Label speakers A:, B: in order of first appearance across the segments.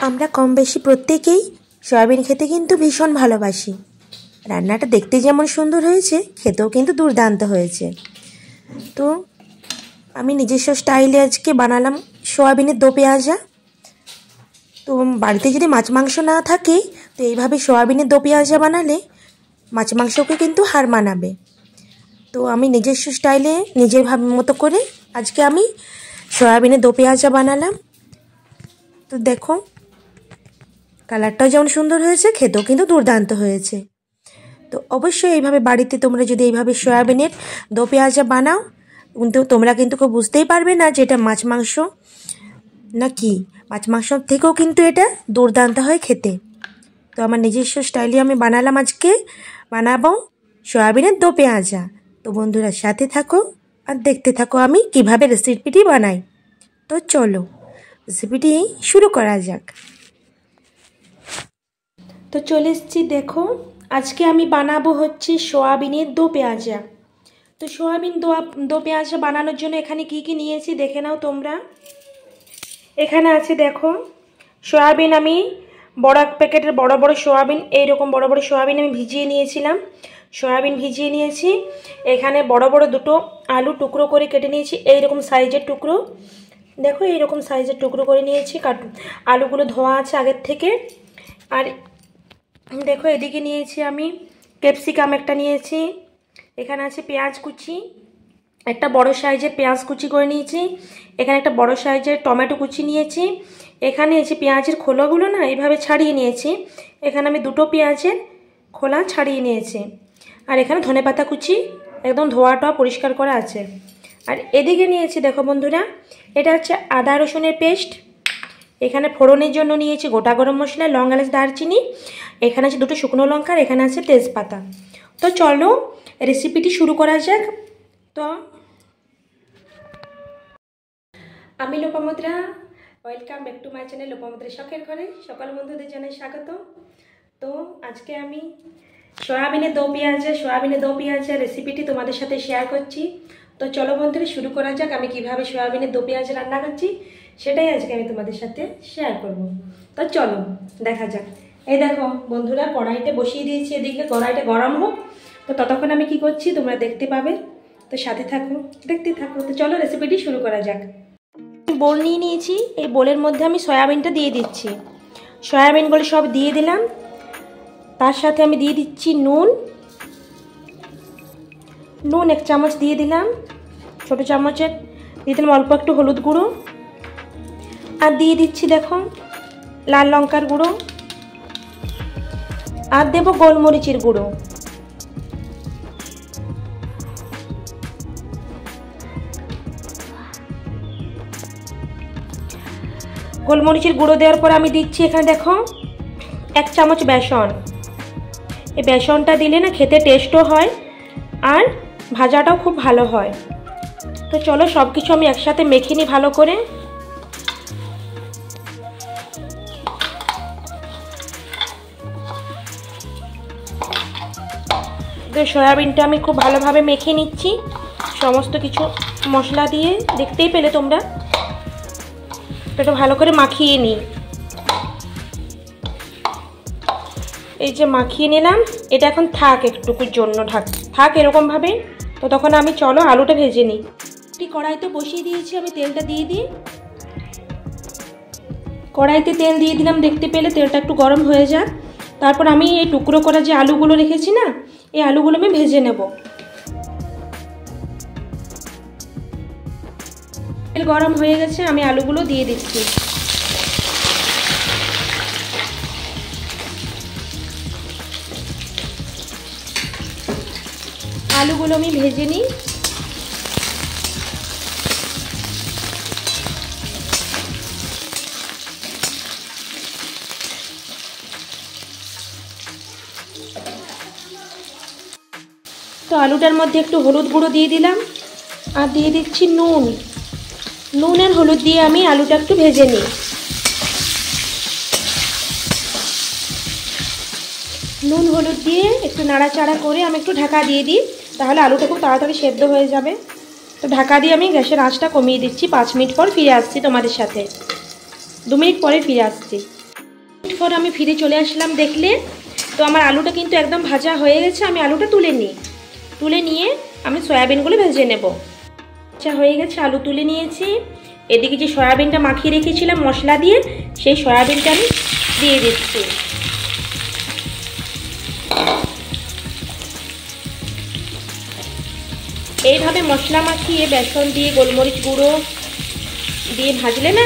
A: আমরা কম বেশি প্রত্যেকেই সয়াবিন খেতে কিন্তু ভীষণ ভালোবাসি। রান্নাটা দেখতে যেমন সুন্দর হয়েছে, খেতেও কিন্তু দুর্দান্ত হয়েছে। তো আমি নিজস্ব স্টাইলে আজকে বানালাম সয়াবিনের দো পেঁয়াজা। তো বাড়িতে যদি মাছ মাংস না থাকে, তো এইভাবে সয়াবিনের দো পেঁয়াজা বানালে মাছ মাংসকে কিন্তু হার মানাবে। তো আমি নিজস্ব স্টাইলে নিজের মতো করে আজকে আমি সয়াবিনের দো পেঁয়াজা বানালাম। তো দেখো কালারটাও যেমন সুন্দর হয়েছে, খেতেও কিন্তু দুর্দান্ত হয়েছে। তো অবশ্যই এইভাবে বাড়িতে তোমরা যদি এইভাবে সয়াবিনের দো পেঁয়াজা বানাও, কিন্তু তোমরা কিন্তু কেউ বুঝতেই পারবে না যে এটা মাছ মাংস না কি। মাছ মাংস থেকেও কিন্তু এটা দুর্দান্ত হয় খেতে। তো আমার নিজস্ব স্টাইলে আমি বানালাম, আজকে বানাবো সয়াবিনের দো পেঁয়াজা। তো বন্ধুরা সাথে থাকো আর দেখতে থাকো আমি কিভাবে রেসিপিটি বানাই। তো চলো রেসিপিটি শুরু করা যাক। তো চলে এসেছি, দেখো আজকে আমি বানাবো হচ্ছে সয়াবিনের দো পেঁয়াজা। তো সয়াবিন দো পেঁয়াজা বানানোর জন্য এখানে কি কি নিয়েছি দেখে নাও তোমরা। এখানে আছে দেখো সয়াবিন, আমি বড় এক প্যাকেটের বড় বড় সয়াবিন, এইরকম বড় বড় সয়াবিন আমি ভিজিয়ে নিয়েছিলাম। সয়াবিন ভিজিয়ে নিয়েছি। এখানে বড় বড় দুটো আলু টুকরো করে কেটে নিয়েছি, এইরকম সাইজের টুকরো। দেখো এইরকম সাইজের টুকরো করে নিয়েছি। আলুগুলো ধোয়া আছে আগের থেকে। আর দেখো এদিকে নিয়েছি আমি ক্যাপসিকাম একটা নিয়েছি। এখানে আছে পেঁয়াজ কুচি, একটা বড় সাইজের পেঁয়াজ কুচি করে নিয়েছি। এখানে একটা বড় সাইজের টমেটো কুচি নিয়েছি। এখানে এসে পেঁয়াজের খোলাগুলো না এইভাবে ছাড়িয়ে নিয়েছি। এখানে আমি দুটো পেঁয়াজের খোলা ছাড়িয়ে নিয়েছি। আর এখানে ধনেপাতা কুচি একদম ধোয়াটা পরিষ্কার করা আছে। আর এদিকে নিয়েছি দেখো বন্ধুরা, এটা হচ্ছে আদা রসুনের পেস্ট। এখানে ফোড়নের জন্য নিয়েছি গোটা গরম মশলা, লং, এলাচ, দারচিনি। এখানে আছে দুটো শুকনো লঙ্কা, আর এখানে আছে তেজপাতা। তো চলো রেসিপিটি শুরু করা যাক। তো আমি Lopamudra, welcome back to my channel Lopamudra শখের ঘরে। সকল বন্ধুদের জানাই স্বাগত। তো আজকে আমি সয়াবিনের দো পেঁয়াজা রেসিপিটি তোমাদের সাথে শেয়ার করছি। তো চলো বন্ধুরা শুরু করা যাক। আমি কিভাবে সয়াবিনের দো পেঁয়াজা রান্না করছি সেটাই আজকে আমি তোমাদের সাথে শেয়ার করব। তো চলো দেখা যাক। এই দেখো বন্ধুরা, কড়াইতে বসিয়ে দিয়েছি, এদিকে কড়াইটা গরম হোক। তো ততক্ষণ আমি কি করছি তোমরা দেখতে পাবে। তো সাথে থাকো, দেখতে থাকো। তো চলো রেসিপিটি শুরু করা যাক। বোল নিয়ে নিয়েছি, এই বোলের মধ্যে আমি সয়াবিনটা দিয়ে দিচ্ছি। সয়াবিনগুলো সব দিয়ে দিলাম। তার সাথে আমি দিয়ে দিচ্ছি নুন 1 চামচ দিয়ে দিলাম, ছোটো চামচের। দিয়ে দিলাম অল্প একটু হলুদ গুঁড়ো। আর দিয়ে দিচ্ছি দেখো লাল লঙ্কার গুঁড়ো। আর দেবো গোলমরিচের গুঁড়ো। গোলমরিচের গুঁড়ো দেওয়ার পর আমি দিচ্ছি এখানে দেখো 1 চামচ বেসন। এই বেসনটা দিলে না খেতে টেস্টও হয় আর ভাজাটাও খুব ভালো হয়। তো চলো সব কিছু আমি একসাথে মেখে নিই ভালো করে। তো সয়াবিনটা আমি খুব ভালোভাবে মেখে নিচ্ছি সমস্ত কিছু মশলা দিয়ে। দেখতেই পেলে তোমরা, এটা ভালো করে মাখিয়ে নিই। এই যে মাখিয়ে নিলাম, এটা এখন থাক, একটুকুর জন্য থাক এরকমভাবে। তো তখন আমি চলো আলুটা ভেজে নিই। কড়াইতে বসিয়ে দিয়েছি, আমি তেলটা দিয়ে দিই। কড়াইতে তেল দিয়ে দিলাম, দেখতে পেলে তেলটা একটু গরম হয়ে যাক। তারপর আমি এই টুকরো করা যে আলুগুলো রেখেছি না, এই আলুগুলো আমি ভেজে নেব। তেল গরম হয়ে গেছে, আমি আলুগুলো দিয়ে দিচ্ছি। আলুগুলো আমি ভেজে নিই। তো আলুটার মধ্যে একটু হলুদ গুঁড়ো দিয়ে দিলাম, আর দিয়ে দিচ্ছি নুন আর হলুদ দিয়ে আমি আলুটা একটু ভেজে নিই। নুন হলুদ দিয়ে একটু নাড়াচাড়া করে আমি একটু ঢাকা দিয়ে দিই, তাহলে আলুটা খুব তাড়াতাড়ি সেদ্ধ হয়ে যাবে। তো ঢাকা দিয়ে আমি গ্যাসের আঁচটা কমিয়ে দিচ্ছি। 5 মিনিট পর ফিরে আসছি তোমাদের সাথে। 2 মিনিট পরে ফিরে আসছি। পর আমি ফিরে চলে আসলাম, দেখলে তো আমার আলুটা কিন্তু একদম ভাজা হয়ে গেছে। আমি আলুটা তুলে নিয়ে আমি সয়াবিনগুলো ভেজে নেব। আচ্ছা, হয়ে গেছে, আলু তুলে নিয়েছি। এদিকে যে সয়াবিনটা মাখিয়ে রেখেছিলাম মশলা দিয়ে, সেই সয়াবিনটা আমি দিয়ে দিচ্ছি। এইভাবে মশলা মাখিয়ে বেসন দিয়ে গোলমরিচ গুঁড়ো দিয়ে ভাজলে না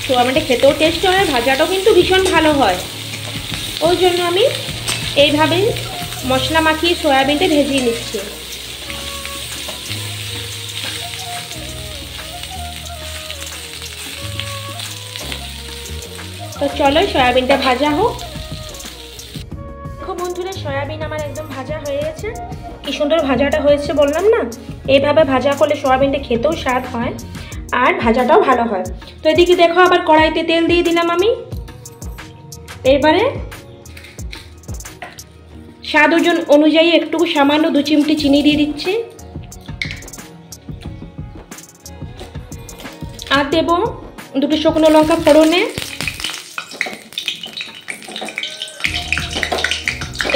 A: সোয়াবিনটা খেতেও টেস্ট হয়, ভাজাটাও কিন্তু ভীষণ ভালো হয়। ওই জন্য আমি এইভাবে মশলা মাখিয়ে সয়াবিনটা ভেজিয়ে নিচ্ছি। তো চলো সয়াবিনটা ভাজা হোক। দেখো বন্ধুরা, সয়াবিন আমার একদম ভাজা হয়ে গেছে। কি সুন্দর ভাজাটা হয়েছে বললাম না, এইভাবে ভাজা করলে সয়াবিনটা খেতেও স্বাদ হয় আর ভাজাটাও ভালো হয়। তো এদিকে দেখো আবার কড়াইতে তেল দিয়ে দিলাম আমি। এবারে স্বাদ ওজন অনুযায়ী একটু সামান্য 2 চিমটি চিনি দিয়ে দিচ্ছি। আর দেব 2টো শুকনো লঙ্কা ফোড়নে।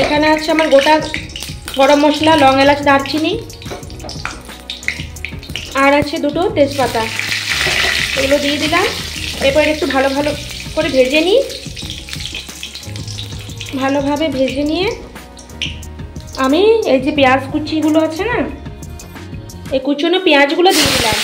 A: এখানে আছে আমার গোটা গরম মশলা, লং, এলাচ, দারচিনি, আর আছে 2টো তেজপাতা। এগুলো দিয়ে দিলাম। এরপর একটু ভালো করে ভেজে নিই। ভালোভাবে ভেজে নিয়ে আমি এই যে পেঁয়াজ কুচিগুলো আছে না, এই কুচনো পেঁয়াজগুলো দিয়ে দিলাম।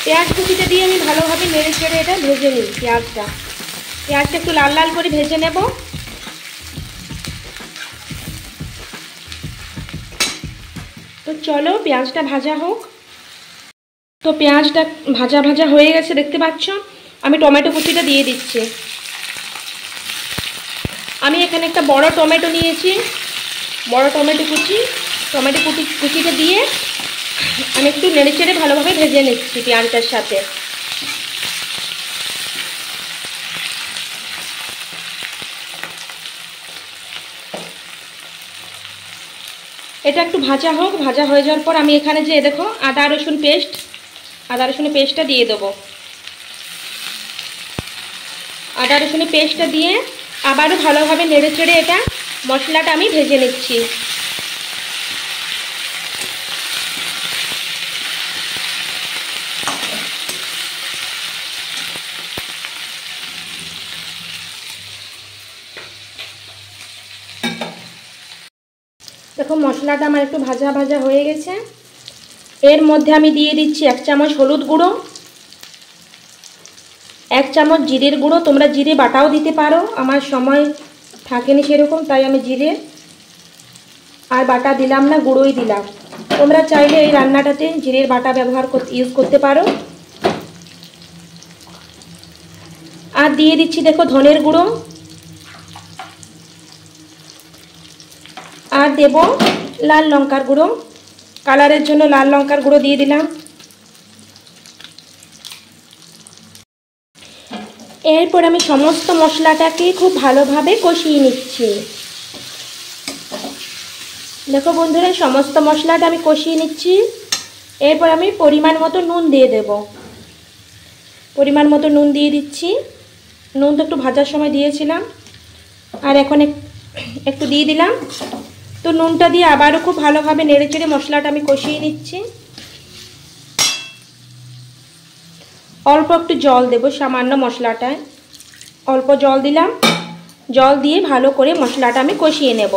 A: পেঁয়াজ কুচিটা দিয়ে আমি ভালোভাবে নেড়ে চেড়ে এটা ভেজে নিই। পেঁয়াজটা একটু লাল লাল করে ভেজে নেব। তো চলো পেঁয়াজটা ভাজা হোক। তো পেঁয়াজটা ভাজা হয়ে গেছে, দেখতে পাচ্ছ। আমি টমেটো কুচিটা দিয়ে দিচ্ছি। আমি এখানে একটা বড় টমেটো নিয়েছি, বড় টমেটো কুচিটা দিয়ে আমি একটু নেড়ে চেড়ে ভালোভাবে ভেজে নিচ্ছি পেঁয়াজটার সাথে। এটা একটু ভাজা হোক। ভাজা হয়ে যাওয়ার পর আমি এখানে যে দেখো আদা রসুনের পেস্টটা দিয়ে দেবো। আদা রসুনের পেস্টটা দিয়ে আবারও ভালোভাবে নেড়ে চেড়ে এটা মশলাটা আমি ভেজে নিচ্ছি। দেখো মশলাটা আমার একটু ভাজা হয়ে গেছে। এর মধ্যে আমি দিয়ে দিচ্ছি 1 চামচ হলুদ গুঁড়ো, 1 চামচ জিরের গুঁড়ো। তোমরা জিরে বাটাও দিতে পারো, আমার সময় থাকেনি সেরকম, তাই আমি জিরে আর বাটা দিলাম না, গুঁড়োই দিলাম। তোমরা চাইলে এই রান্নাটাতে জিরের বাটা ইউজ করতে পারো। আর দিয়ে দিচ্ছি দেখো ধনের গুঁড়ো, আর দেব লাল লঙ্কার গুঁড়ো। কালারের জন্য লাল লঙ্কার গুঁড়ো দিয়ে দিলাম। এরপর আমি সমস্ত মশলাটাকে খুব ভালোভাবে কষিয়ে নিচ্ছি। দেখো বন্ধুরা, সমস্ত মশলাটা আমি কষিয়ে নিচ্ছি। এরপর আমি পরিমাণ মতো নুন দিয়ে দেব। পরিমাণ মতো নুন দিয়ে দিচ্ছি। নুন তো একটু ভাজার সময় দিয়েছিলাম, আর এখন একটু দিয়ে দিলাম। তো নুনটা দিয়ে আবারও খুব ভালোভাবে নেড়ে চেড়ে মশলাটা আমি কষিয়ে নিচ্ছি। অল্প একটু জল দেব, সামান্য মশলাটায় অল্প জল দিলাম। জল দিয়ে ভালো করে মশলাটা আমি কষিয়ে নেব।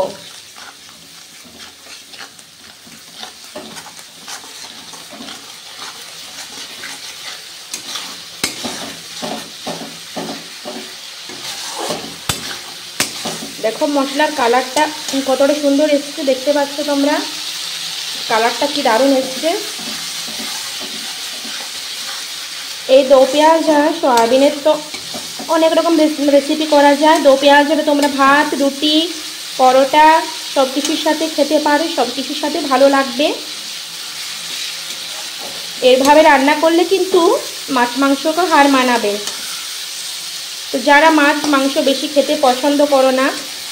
A: দেখো মশলার কালারটা কতটা সুন্দর এসছে, দেখতে পাচ্ছ তোমরা। কালারটা কি দারুণ এসছে। এই দো পেঁয়াজ আর সয়াবিনের তো অনেক রকম রেসিপি করা যায়। দো পেঁয়াজ হবে তোমরা ভাত, রুটি, পরোটা সব কিছুর সাথে খেতে পারো, সব কিছুর সাথে ভালো লাগবে। এইভাবে রান্না করলে কিন্তু মাছ মাংসকে হার মানাবে। তো যারা মাছ মাংস বেশি খেতে পছন্দ করো না,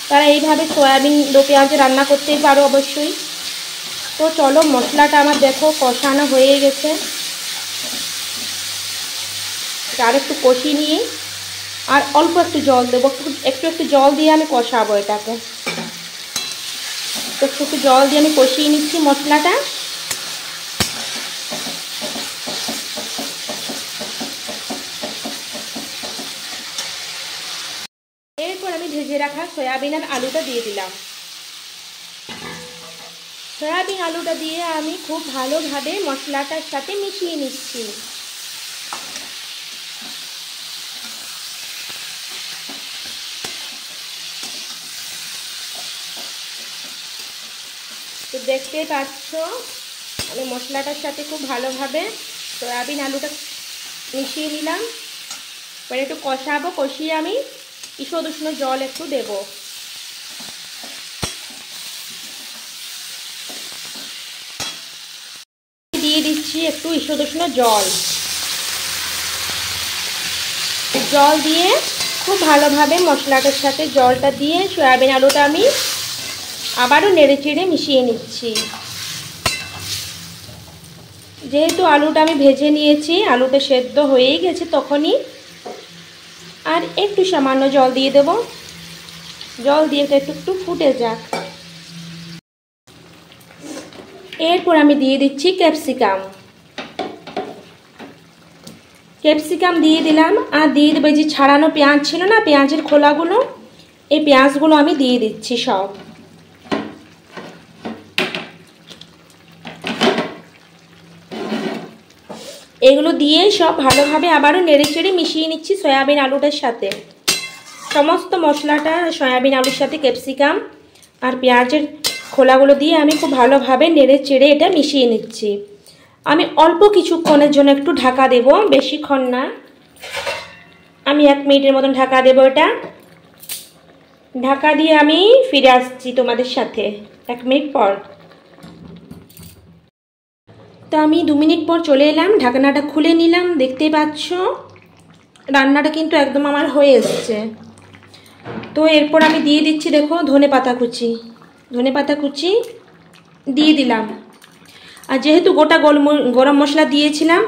A: তারা এইভাবে সয়াবিন দো পেঁয়াজ রান্না করতেই পারো অবশ্যই। তো চলো মশলাটা আমার দেখো কষানো হয়ে গেছে, আর একটু কষিয়ে নিয়ে আর অল্প একটু জল দেবো, একটু জল দিয়ে আমি কষাবো এটাকে। তো একটু জল দিয়ে আমি কষিয়ে নিচ্ছি মশলাটা। এরপর আমি ভেজে রাখা সয়াবিন আর আলুটা দিয়ে দিলাম। সয়াবিন আলুটা দিয়ে আমি খুব ভালোভাবে মশলাটার সাথে মিশিয়ে নিচ্ছি। তো দেখতে পাচ্ছ আমি মশলাটার সাথে খুব ভালোভাবে সয়াবিন আলুটা মিশিয়ে নিলাম। এবার একটু কষাবো, কষিয়ে আমি ঈষৎ উষ্ণ জল একটু দেব। দিয়ে দিচ্ছি একটু ঈষৎ উষ্ণ জল। জল দিয়ে খুব ভালোভাবে মশলাটার সাথে জলটা দিয়ে সয়াবিন আলুটা আমি আবারও নেড়ে চেড়ে মিশিয়ে নিচ্ছি। যেহেতু আলুটা আমি ভেজে নিয়েছি, আলুটা সেদ্ধ হয়েই গেছে তখনই, আর একটু সামান্য জল দিয়ে দেব। জল দিয়ে একটু ফুটে যাক। এরপর আমি দিয়ে দিচ্ছি ক্যাপসিকাম। ক্যাপসিকাম দিয়ে দিলাম, আর দিয়ে দেবো যে ছাড়ানো পেঁয়াজ ছিল না, পেঁয়াজের খোলাগুলো, এই পেঁয়াজগুলো আমি দিয়ে দিচ্ছি সব। এগুলো দিয়ে সব ভালোভাবে আবারও নেড়ে চেড়ে মিশিয়ে নিচ্ছি সয়াবিন আলুটার সাথে। সমস্ত মশলাটা সয়াবিন আলুর সাথে ক্যাপসিকাম আর পেঁয়াজের খোলাগুলো দিয়ে আমি খুব ভালোভাবে নেড়ে চেড়ে এটা মিশিয়ে নিচ্ছি। আমি অল্প কিছুক্ষণের জন্য একটু ঢাকা দেব, বেশিক্ষণ না। আমি 1 মিনিটের মতন ঢাকা দেব। এটা ঢাকা দিয়ে আমি ফিরে আসছি তোমাদের সাথে 1 মিনিট পর। তো আমি 2 মিনিট পর চলে এলাম, ঢাকনাটা খুলে নিলাম। দেখতে পাচ্ছ রান্নাটা কিন্তু একদম আমার হয়ে এসছে। তো এরপর আমি দিয়ে দিচ্ছি দেখো ধনেপাতা কুচি। ধনেপাতা কুচি দিয়ে দিলাম। আর যেহেতু গোটা গরম মশলা দিয়েছিলাম,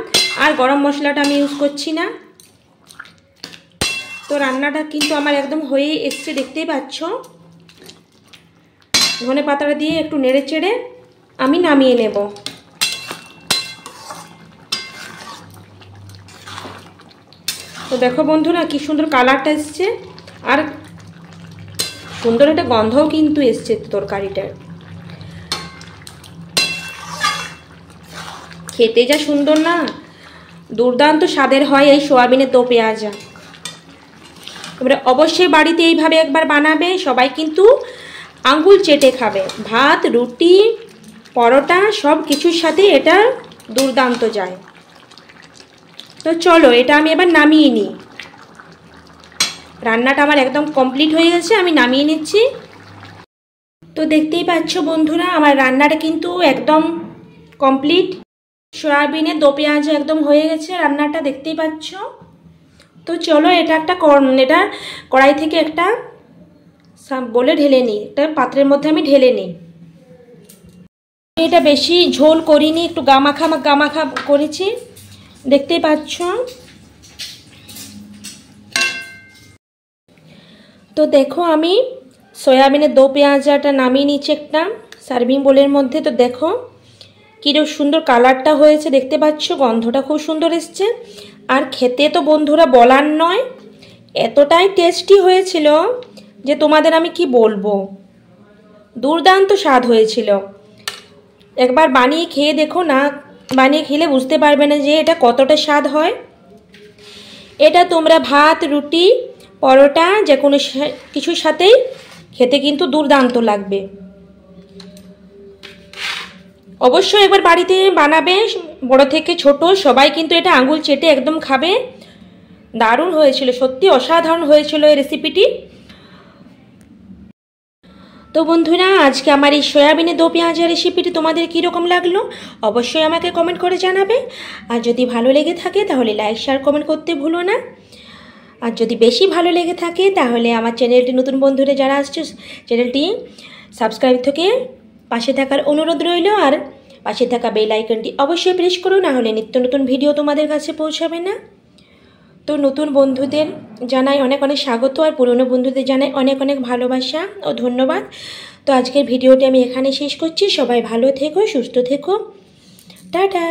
A: আর গরম মশলাটা আমি ইউজ করছি না। তো রান্নাটা কিন্তু আমার একদম হয়ে এসছে, দেখতেই পাচ্ছ। ধনেপাতাটা দিয়ে একটু নেড়ে চেড়ে আমি নামিয়ে নেব। তো দেখো বন্ধুরা কি সুন্দর কালারটা এসছে, আর সুন্দর একটা গন্ধও কিন্তু এসছে তরকারিটার। খেতে যা সুন্দর না, দুর্দান্ত স্বাদের হয় এই সোয়াবিনের দো পেঁয়াজা। তোমরা অবশ্যই বাড়িতে এইভাবে একবার বানাবে, সবাই কিন্তু আঙ্গুল চেটে খাবে। ভাত, রুটি, পরোটা সব কিছুর সাথে এটা দুর্দান্ত যায়। তো চলো এটা আমি এবার নামিয়ে নিই। রান্নাটা আমার একদম কমপ্লিট হয়ে গেছে, আমি নামিয়ে নিচ্ছি। তো দেখতেই পাচ্ছ বন্ধুরা আমার রান্নাটা কিন্তু একদম কমপ্লিট। সয়াবিনের দো পেঁয়াজা একদম হয়ে গেছে রান্নাটা, দেখতেই পাচ্ছ। তো চলো এটা একটা এটা কড়াই থেকে একটা বলে ঢেলে নিই, একটা পাত্রের মধ্যে আমি ঢেলে নিই। এটা বেশি ঝোল করিনি, একটু গামাখা করেছি, দেখতেই পাচ্ছ। তো দেখো আমি সয়াবিনের দো পেঁয়াজাটা নামিয়ে নিচ্ছি একটা সার্ভিং বোলের মধ্যে। তো দেখো কীরকম সুন্দর কালারটা হয়েছে, দেখতে পাচ্ছ। গন্ধটা খুব সুন্দর এসছে, আর খেতে তো বন্ধুরা বলার নয়, এতটাই টেস্টি হয়েছিল যে তোমাদের আমি কি বলবো। দুর্দান্ত স্বাদ হয়েছিল। একবার বানিয়ে খেয়ে দেখো না, বানিয়ে খেলে বুঝতে পারবে না যে এটা কতটা স্বাদ হয়। এটা তোমরা ভাত, রুটি, পরোটা যে কোনো কিছুর সাথেই খেতে কিন্তু দুর্দান্ত লাগবে। অবশ্যই একবার বাড়িতে বানাবে, বড় থেকে ছোট সবাই কিন্তু এটা আঙুল চেটে একদম খাবে। দারুণ হয়েছিল, সত্যি অসাধারণ হয়েছিল এই রেসিপিটি। তো বন্ধুরা আজকে আমার এই সয়াবিনের দো পেঁয়াজা রেসিপিটি তোমাদের কীরকম লাগলো অবশ্যই আমাকে কমেন্ট করে জানাবে। আর যদি ভালো লেগে থাকে তাহলে লাইক, শেয়ার, কমেন্ট করতে ভুলো না। আর যদি বেশি ভালো লেগে থাকে তাহলে আমার চ্যানেলটি নতুন বন্ধুরা যারা আসছে চ্যানেলটি সাবস্ক্রাইব থেকে পাশে থাকার অনুরোধ রইল। আর পাশে থাকা বেল আইকনটি অবশ্যই প্রেস করো, না হলে নিত্য নতুন ভিডিও তোমাদের কাছে পৌঁছাবে না। তো নতুন বন্ধুদের জানাই অনেক অনেক স্বাগত, আর পুরনো বন্ধুদের জানাই অনেক অনেক ভালোবাসা ও ধন্যবাদ। তো আজকের ভিডিওটি আমি এখানে শেষ করছি। সবাই ভালো থেকো, সুস্থ থেকো, টাটা।